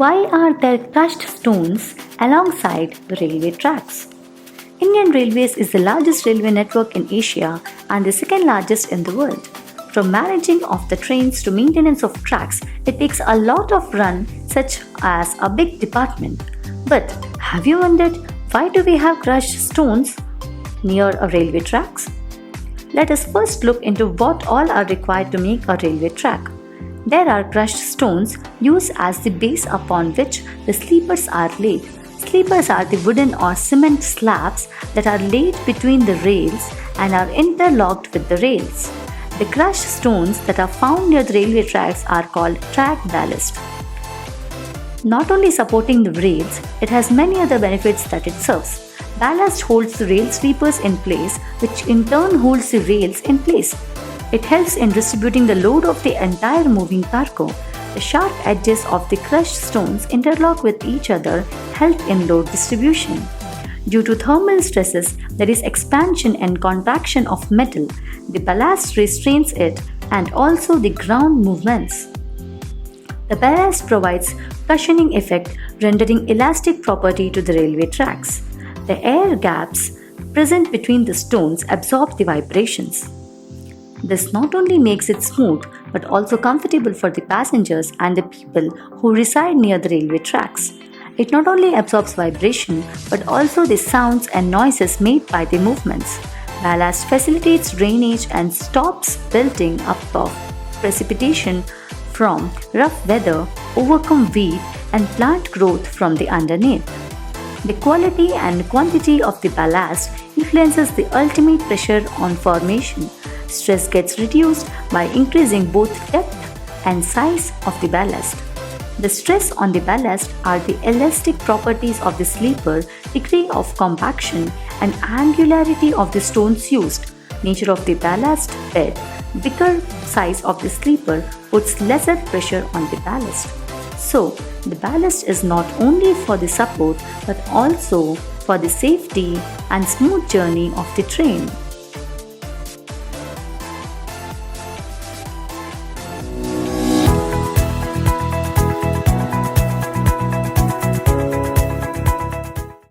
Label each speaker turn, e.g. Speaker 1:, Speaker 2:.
Speaker 1: Why are there crushed stones alongside the railway tracks? Indian Railways is the largest railway network in Asia and the second largest in the world. From managing of the trains to maintenance of tracks, it takes a lot of run such as a big department. But have you wondered why do we have crushed stones near a railway tracks? Let us first look into what all are required to make a railway track. There are crushed stones used as the base upon which the sleepers are laid. Sleepers are the wooden or cement slabs that are laid between the rails and are interlocked with the rails. The crushed stones that are found near the railway tracks are called track ballast. Not only supporting the rails, it has many other benefits that it serves. Ballast holds the rail sleepers in place, which in turn holds the rails in place. It helps in distributing the load of the entire moving cargo. The sharp edges of the crushed stones interlock with each other, help in load distribution. Due to thermal stresses, there is expansion and contraction of metal. The ballast restrains it and also the ground movements. The ballast provides cushioning effect, rendering elastic property to the railway tracks. The air gaps present between the stones absorb the vibrations. This not only makes it smooth but also comfortable for the passengers and the people who reside near the railway tracks. It not only absorbs vibration but also the sounds and noises made by the movements. Ballast facilitates drainage and stops building up of precipitation from rough weather, overcome weed and plant growth from the underneath. The quality and quantity of the ballast influences the ultimate pressure on formation. Stress gets reduced by increasing both depth and size of the ballast. The stress on the ballast are the elastic properties of the sleeper, degree of compaction, and angularity of the stones used. Nature of the ballast bed. Bigger size of the sleeper puts lesser pressure on the ballast. So, the ballast is not only for the support but also for the safety and smooth journey of the train.